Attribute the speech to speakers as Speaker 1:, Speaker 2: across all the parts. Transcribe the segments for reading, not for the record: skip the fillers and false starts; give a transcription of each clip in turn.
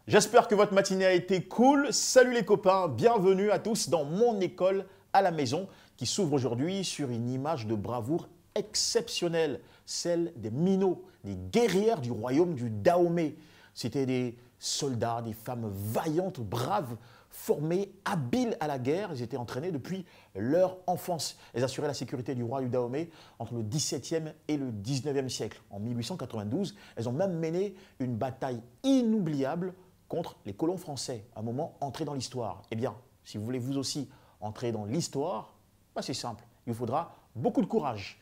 Speaker 1: J'espère que votre matinée a été cool. Salut les copains, bienvenue à tous dans mon école à la maison qui s'ouvre aujourd'hui sur une image de bravoure exceptionnelle, celle des Mino, des guerrières du royaume du Dahomey. C'était des soldats, des femmes vaillantes, braves, formées, habiles à la guerre. Ils étaient entraînés depuis leur enfance. Elles assuraient la sécurité du roi du Dahomey entre le XVIIe et le XIXe siècle. En 1892, elles ont même mené une bataille inoubliable contre les colons français, un moment entré dans l'histoire. Eh bien, si vous voulez vous aussi entrer dans l'histoire, c'est simple, il vous faudra beaucoup de courage.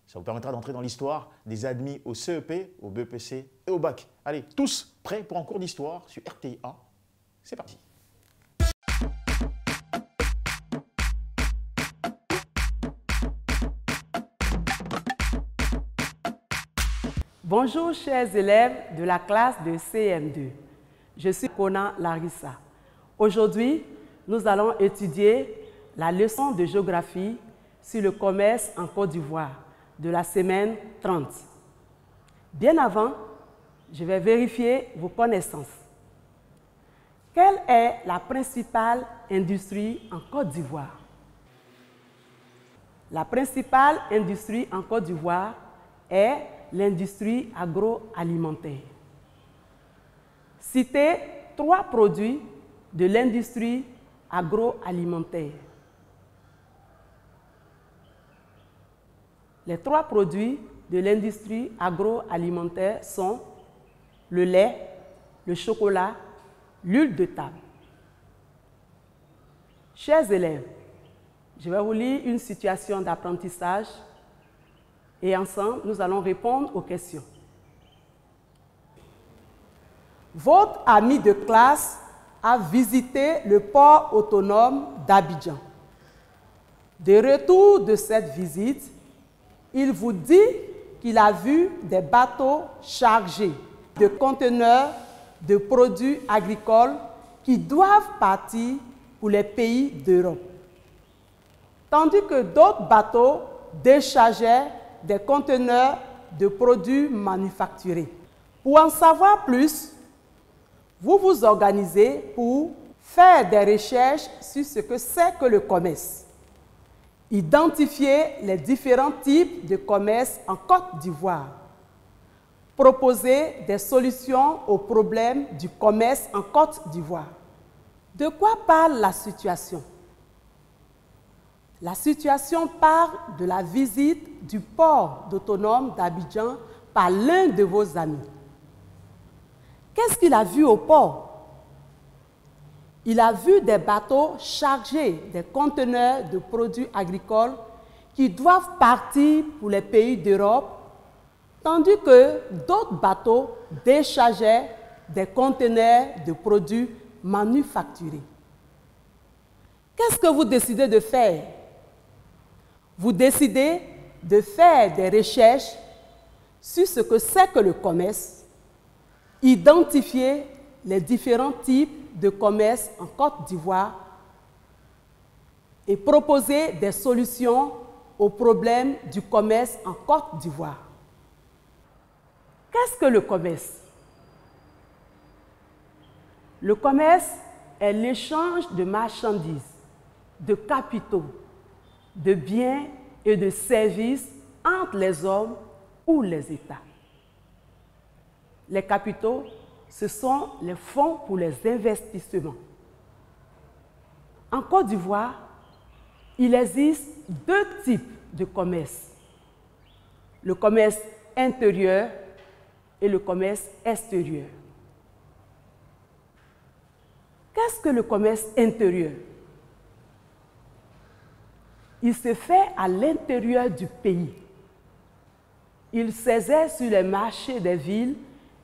Speaker 1: Ça vous permettra d'entrer dans l'histoire des admis au CEP, au BEPC et au bac. Allez, tous prêts pour un cours d'histoire sur RTI 1. C'est parti.
Speaker 2: Bonjour chers élèves de la classe de CM2. Je suis Conan Larissa. Aujourd'hui, nous allons étudier la leçon de géographie sur le commerce en Côte d'Ivoire de la semaine 30. Bien avant, je vais vérifier vos connaissances. Quelle est la principale industrie en Côte d'Ivoire? La principale industrie en Côte d'Ivoire est l'industrie agroalimentaire. Citez 3 produits de l'industrie agroalimentaire. Les 3 produits de l'industrie agroalimentaire sont le lait, le chocolat, l'huile de table. Chers élèves, je vais vous lire une situation d'apprentissage et ensemble, nous allons répondre aux questions. Votre ami de classe a visité le port autonome d'Abidjan. De retour de cette visite, il vous dit qu'il a vu des bateaux chargés de conteneurs de produits agricoles qui doivent partir pour les pays d'Europe, tandis que d'autres bateaux déchargeaient des conteneurs de produits manufacturés. Pour en savoir plus, vous vous organisez pour faire des recherches sur ce que c'est que le commerce. Identifier les différents types de commerce en Côte d'Ivoire. Proposer des solutions aux problèmes du commerce en Côte d'Ivoire. De quoi parle la situation? La situation part de la visite du port autonome d'Abidjan par l'un de vos amis. Qu'est-ce qu'il a vu au port? Il a vu des bateaux chargés des conteneurs de produits agricoles qui doivent partir pour les pays d'Europe, tandis que d'autres bateaux déchargeaient des conteneurs de produits manufacturés. Qu'est-ce que vous décidez de faire? Vous décidez de faire des recherches sur ce que c'est que le commerce, identifier les différents types de commerce en Côte d'Ivoire et proposer des solutions aux problèmes du commerce en Côte d'Ivoire. Qu'est-ce que le commerce? Le commerce est l'échange de marchandises, de capitaux, de biens et de services entre les hommes ou les États. Les capitaux, ce sont les fonds pour les investissements. En Côte d'Ivoire, il existe 2 types de commerce. Le commerce intérieur et le commerce extérieur. Qu'est-ce que le commerce intérieur? Il se fait à l'intérieur du pays. Il s'exerce sur les marchés des villes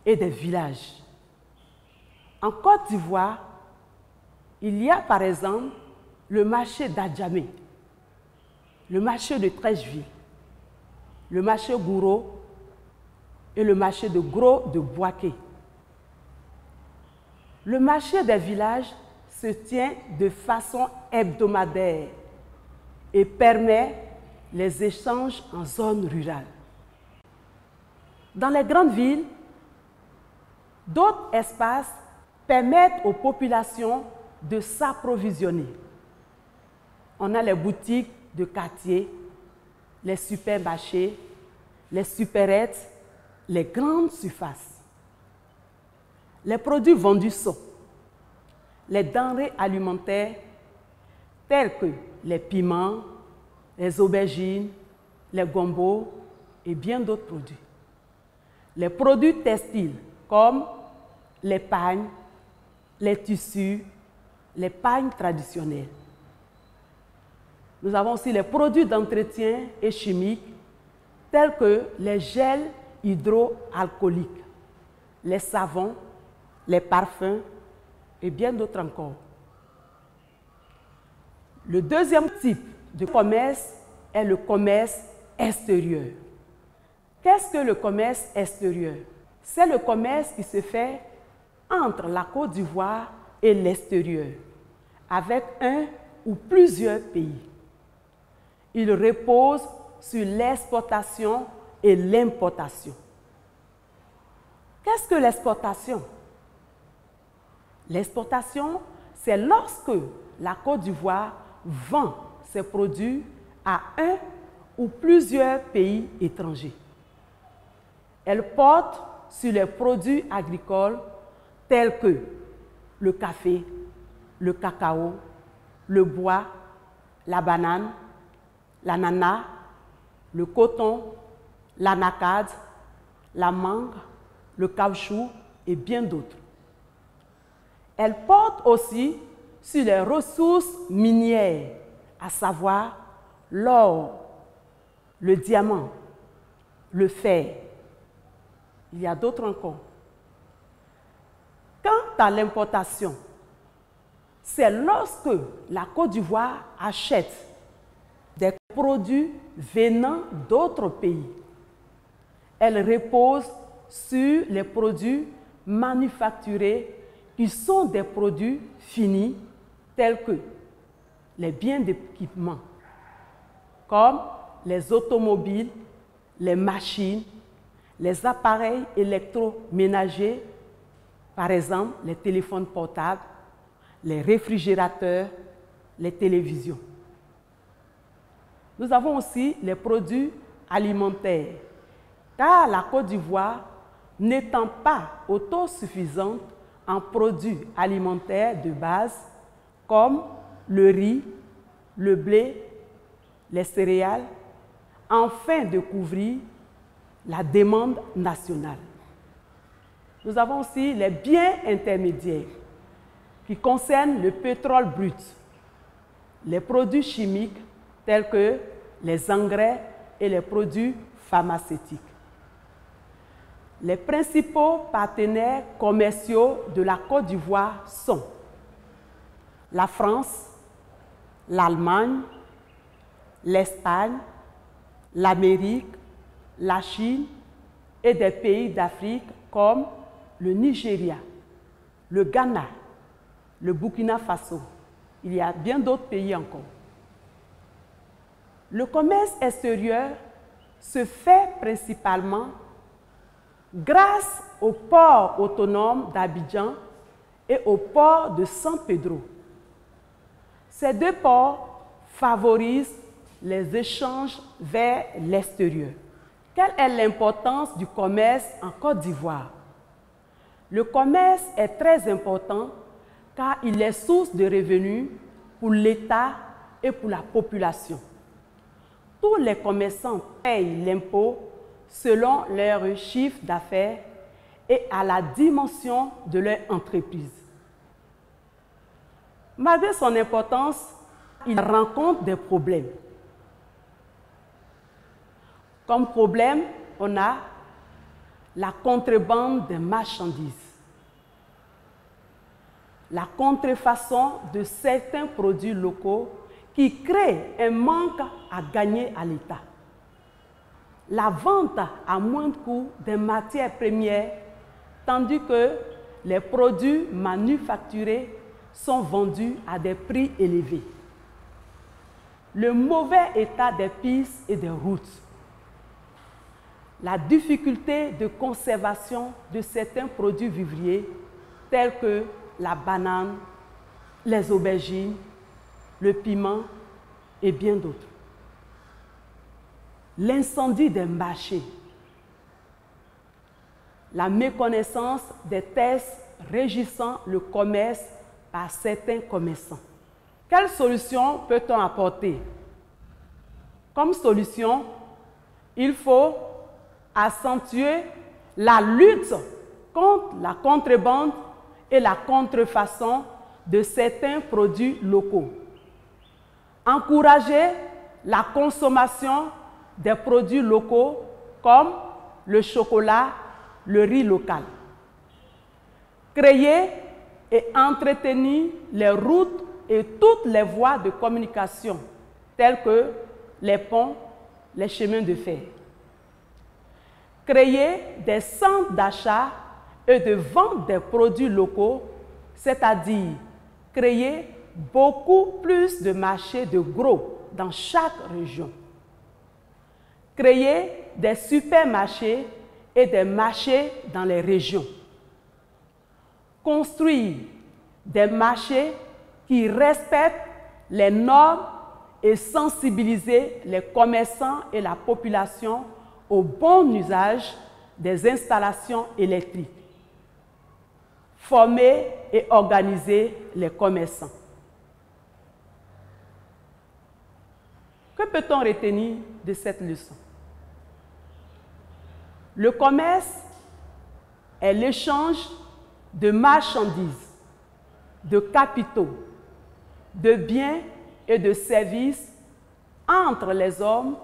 Speaker 2: et des villages. En Côte d'Ivoire, il y a par exemple le marché d'Adjamé, le marché de Trècheville, le marché Gouro et le marché de Gros de Boaké. Le marché des villages se tient de façon hebdomadaire et permet les échanges en zone rurale. Dans les grandes villes, d'autres espaces permettent aux populations de s'approvisionner. On a les boutiques de quartier, les supermarchés, les supérettes, les grandes surfaces. Les produits vendus sont les denrées alimentaires telles que les piments, les aubergines, les gombos et bien d'autres produits. Les produits textiles comme les pagnes, les tissus, les pagnes traditionnelles. Nous avons aussi les produits d'entretien et chimiques tels que les gels hydroalcooliques, les savons, les parfums et bien d'autres encore. Le deuxième type de commerce est le commerce extérieur. Qu'est-ce que le commerce extérieur? C'est le commerce qui se fait entre la Côte d'Ivoire et l'extérieur, avec un ou plusieurs pays. Il repose sur l'exportation et l'importation. Qu'est-ce que l'exportation? L'exportation, c'est lorsque la Côte d'Ivoire vend ses produits à un ou plusieurs pays étrangers. Elle porte sur les produits agricoles tels que le café, le cacao, le bois, la banane, l'ananas, le coton, l'anacade, la mangue, le caoutchouc et bien d'autres. Elle porte aussi sur les ressources minières, à savoir l'or, le diamant, le fer. Il y a d'autres encore. Quant à l'importation, c'est lorsque la Côte d'Ivoire achète des produits venant d'autres pays. Elle repose sur les produits manufacturés qui sont des produits finis tels que les biens d'équipement, comme les automobiles, les machines, les appareils électroménagers, par exemple les téléphones portables, les réfrigérateurs, les télévisions. Nous avons aussi les produits alimentaires, car la Côte d'Ivoire, n'étant pas autosuffisante en produits alimentaires de base, comme le riz, le blé, les céréales, afin de couvrir la demande nationale. Nous avons aussi les biens intermédiaires qui concernent le pétrole brut, les produits chimiques tels que les engrais et les produits pharmaceutiques. Les principaux partenaires commerciaux de la Côte d'Ivoire sont la France, l'Allemagne, l'Espagne, l'Amérique, la Chine et des pays d'Afrique comme le Nigeria, le Ghana, le Burkina Faso. Il y a bien d'autres pays encore. Le commerce extérieur se fait principalement grâce au port autonome d'Abidjan et au port de San Pedro. Ces deux ports favorisent les échanges vers l'extérieur. Quelle est l'importance du commerce en Côte d'Ivoire? Le commerce est très important car il est source de revenus pour l'État et pour la population. Tous les commerçants payent l'impôt selon leur chiffre d'affaires et à la dimension de leur entreprise. Malgré son importance, il rencontre des problèmes. Comme problème, on a la contrebande des marchandises, la contrefaçon de certains produits locaux qui créent un manque à gagner à l'État, la vente à moindre coût des matières premières, tandis que les produits manufacturés sont vendus à des prix élevés, le mauvais état des pistes et des routes, la difficulté de conservation de certains produits vivriers tels que la banane, les aubergines, le piment et bien d'autres. L'incendie des marchés, la méconnaissance des textes régissant le commerce par certains commerçants. Quelle solution peut-on apporter? Comme solution, il faut accentuer la lutte contre la contrebande et la contrefaçon de certains produits locaux. Encourager la consommation des produits locaux comme le chocolat, le riz local. Créer et entretenir les routes et toutes les voies de communication, telles que les ponts, les chemins de fer. Créer des centres d'achat et de vente des produits locaux, c'est-à-dire créer beaucoup plus de marchés de gros dans chaque région. Créer des supermarchés et des marchés dans les régions. Construire des marchés qui respectent les normes et sensibiliser les commerçants et la population au bon usage des installations électriques. Former et organiser les commerçants. Que peut-on retenir de cette leçon? Le commerce est l'échange de marchandises, de capitaux, de biens et de services entre les hommes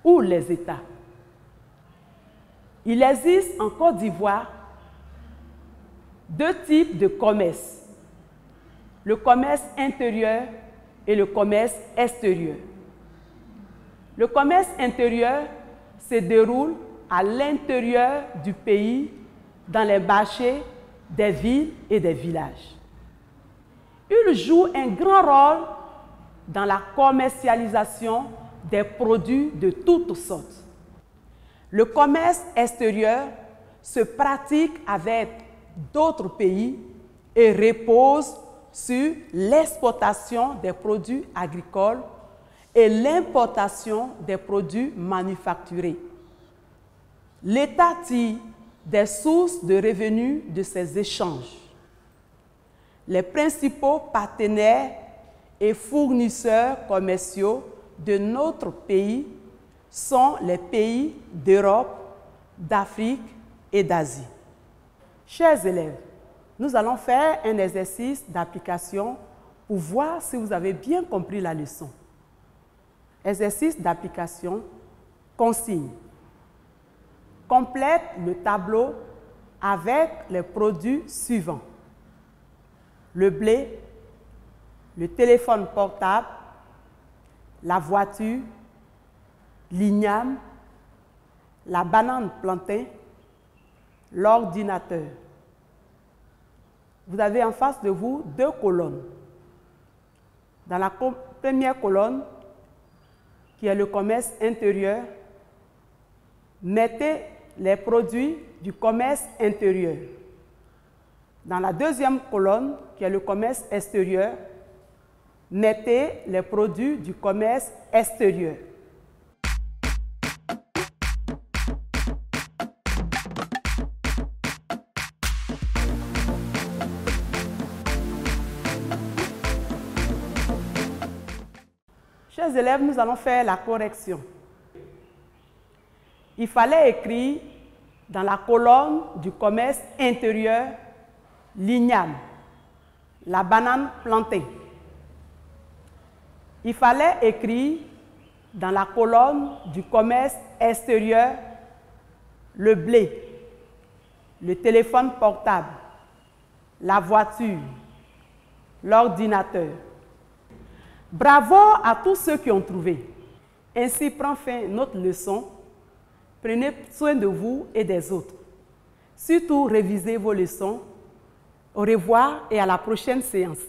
Speaker 2: ou les États. Il existe en Côte d'Ivoire deux types de commerce, le commerce intérieur et le commerce extérieur. Le commerce intérieur se déroule à l'intérieur du pays, dans les marchés des villes et des villages. Il joue un grand rôle dans la commercialisation des produits de toutes sortes. Le commerce extérieur se pratique avec d'autres pays et repose sur l'exportation des produits agricoles et l'importation des produits manufacturés. L'État tire des sources de revenus de ces échanges. Les principaux partenaires et fournisseurs commerciaux de notre pays sont les pays d'Europe, d'Afrique et d'Asie. Chers élèves, nous allons faire un exercice d'application pour voir si vous avez bien compris la leçon. Exercice d'application, consigne. Complète le tableau avec les produits suivants: le blé, le téléphone portable, la voiture, l'igname, la banane plantain, l'ordinateur. Vous avez en face de vous deux colonnes. Dans la première colonne, qui est le commerce intérieur, mettez les produits du commerce intérieur. Dans la deuxième colonne, qui est le commerce extérieur, mettez les produits du commerce extérieur. Chers élèves, nous allons faire la correction. Il fallait écrire dans la colonne du commerce intérieur l'igname, la banane plantain. Il fallait écrire dans la colonne du commerce extérieur le blé, le téléphone portable, la voiture, l'ordinateur. Bravo à tous ceux qui ont trouvé. Ainsi prend fin notre leçon. Prenez soin de vous et des autres. Surtout, révisez vos leçons. Au revoir et à la prochaine séance.